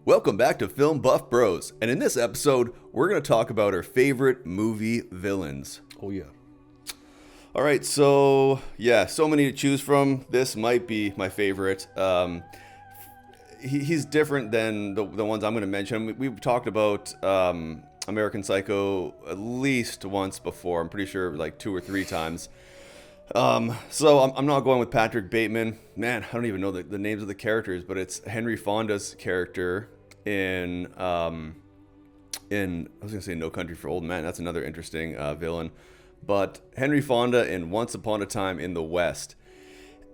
Welcome back to Film Buff Bros, and in this episode, we're going to talk about our favorite movie villains. Oh, yeah. All right, so many to choose from. This might be my favorite. He's different than the ones I'm going to mention. We've talked about American Psycho at least once before. I'm pretty sure like 2 or 3 times. So I'm not going with Patrick Bateman. Man, I don't even know the names of the characters, but it's Henry Fonda's character in I was gonna say No Country for Old Men. That's another interesting villain. But Henry Fonda in Once Upon a Time in the West.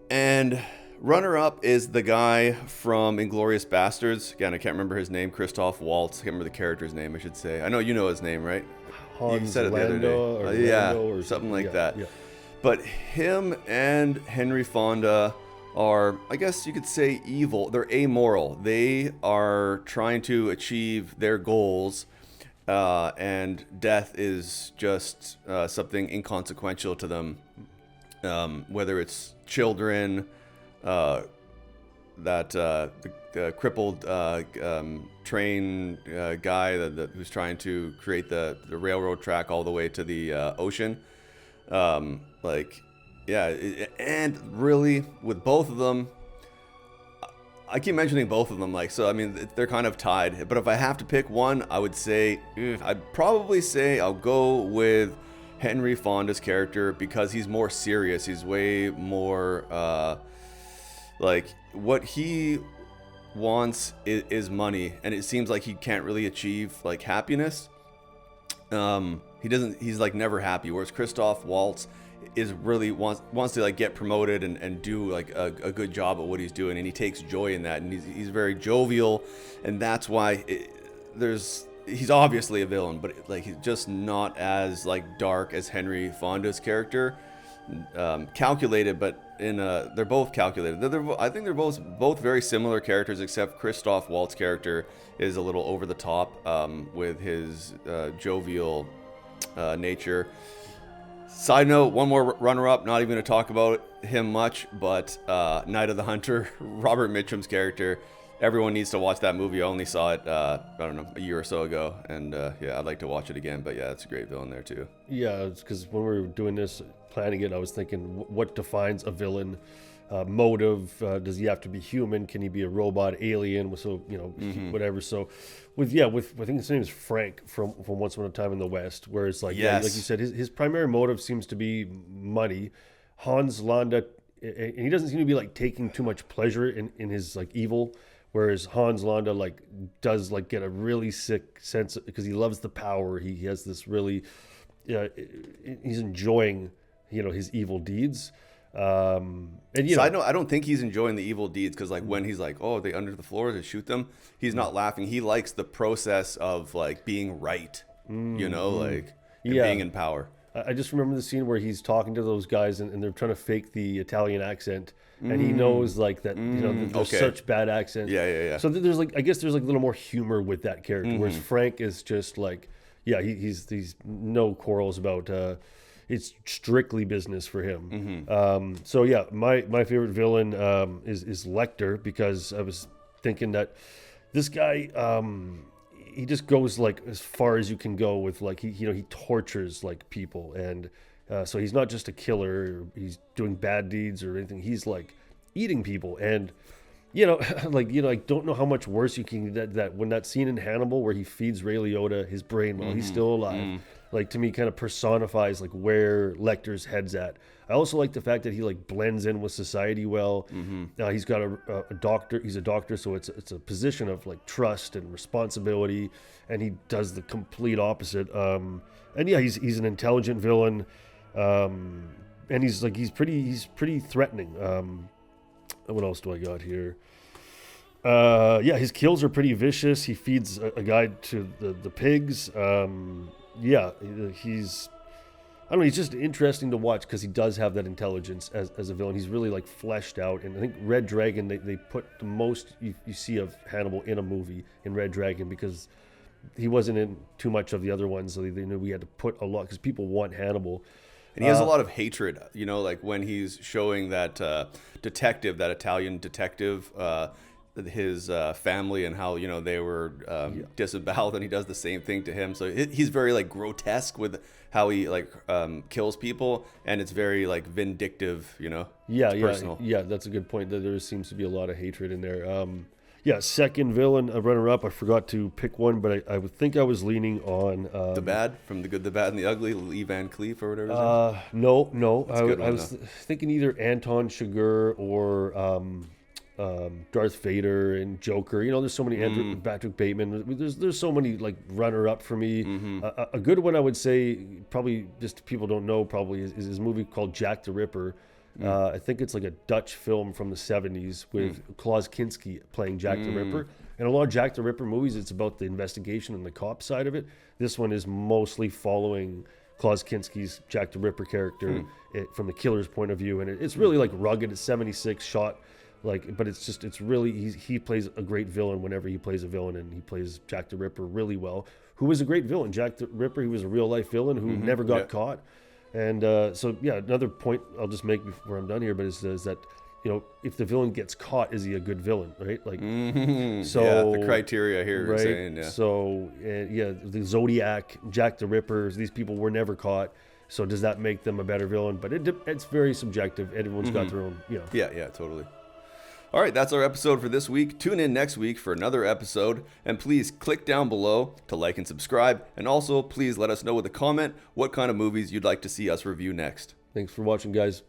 And runner-up is the guy from Inglourious Basterds. Again, I can't remember his name. Christoph Waltz. I can't remember the character's name, I should say. I know you know his name, right? Hans You said it the other day. Or something like that. Yeah. But him and Henry Fonda are, I guess you could say, evil. They're amoral. They are trying to achieve their goals, and death is just something inconsequential to them. Whether it's children, the crippled train guy who's trying to create the railroad track all the way to the ocean. And really with both of them, I keep mentioning both of them, they're kind of tied, but if I have to pick one, I would say I'd probably say I'll go with Henry Fonda's character because he's more serious. He's way more what he wants is money, and it seems like he can't really achieve like happiness. He's like never happy, whereas Christoph Waltz is really wants to like get promoted and do like a good job at what he's doing, and he takes joy in that, and he's very jovial, and that's why he's obviously a villain, but he's just not as like dark as Henry Fonda's character. Calculated, but they're both calculated. I think they're both very similar characters, except Christoph Waltz's character is a little over the top with his jovial nature. Side note, one more runner-up, not even going to talk about him much, but Night of the Hunter, Robert Mitchum's character. Everyone needs to watch that movie. I only saw it, a year or so ago, and I'd like to watch it again, but it's a great villain there too. Yeah, it's because when we were doing this, planning it, I was thinking, what defines a villain? Motive? Does he have to be human? Can he be a robot, alien? So, whatever. So, with I think his name is Frank from Once Upon a Time in the West, where it's like, like you said, his primary motive seems to be money. Hans Landa, and he doesn't seem to be like taking too much pleasure in his like evil, whereas Hans Landa like does like get a really sick sense because he loves the power. He has this really, he's enjoying his evil deeds. I don't think he's enjoying the evil deeds, because like when he's like, oh, they under the floor to shoot them, he's not laughing. He likes the process of like being right, being in power. I just remember the scene where he's talking to those guys and they're trying to fake the Italian accent, and he knows like that there's such bad accents. Yeah. So there's like, I guess there's like a little more humor with that character, whereas Frank is just like, he's no quarrels about. It's strictly business for him. My favorite villain is Lecter, because I was thinking that this guy he just goes like as far as you can go with like he tortures like people, and so he's not just a killer, or he's doing bad deeds or anything. He's like eating people, and I don't know how much worse you can that when that scene in Hannibal where he feeds Ray Liotta his brain while he's still alive. Like, to me, kind of personifies like where Lecter's head's at. I also like the fact that he like blends in with society well. He's got a doctor. He's a doctor, so it's a position of like trust and responsibility, and he does the complete opposite. He's an intelligent villain, and he's pretty threatening. What else do I got here? His kills are pretty vicious. He feeds a guy to the pigs. He's just interesting to watch because he does have that intelligence as a villain. He's really like fleshed out, and I think Red Dragon, they put the most you see of Hannibal in a movie in Red Dragon, because he wasn't in too much of the other ones, so they knew we had to put a lot because people want Hannibal. And he has a lot of hatred, like when he's showing that detective, that Italian detective, his family and how, you know, they were disemboweled, and he does the same thing to him. So he's very like grotesque with how he like kills people, and it's very like vindictive, you know. It's personal. Yeah, that's a good point. There seems to be a lot of hatred in there. Second villain, a runner-up. I forgot to pick one, but I would think I was leaning on The Bad, from The Good, the Bad, and the Ugly, Lee Van Cleef or whatever. No. That's a good one, I was thinking either Anton Chigurh or Darth Vader and Joker. You know, there's so many. Patrick Bateman. There's so many like runner-up for me. A good one I would say, probably just people don't know, probably is his movie called Jack the Ripper. I think it's like a Dutch film from the 70s with Klaus Kinski playing Jack the Ripper. And a lot of Jack the Ripper movies, it's about the investigation and the cop side of it. This one is mostly following Klaus Kinski's Jack the Ripper character from the killer's point of view. And it's really like rugged. It's 76 shot. But it's really, he plays a great villain whenever he plays a villain, and he plays Jack the Ripper really well. Who was a great villain? Jack the Ripper, he was a real life villain who never got caught. And another point I'll just make before I'm done here, but is that, you know, if the villain gets caught, is he a good villain, right? Like, so the criteria here, right? Saying, So the Zodiac, Jack the Rippers, these people were never caught. So does that make them a better villain? But it's very subjective. Everyone's got their own, you know. Yeah, totally. All right, that's our episode for this week. Tune in next week for another episode, and please click down below to like and subscribe, and also please let us know with a comment what kind of movies you'd like to see us review next. Thanks for watching, guys.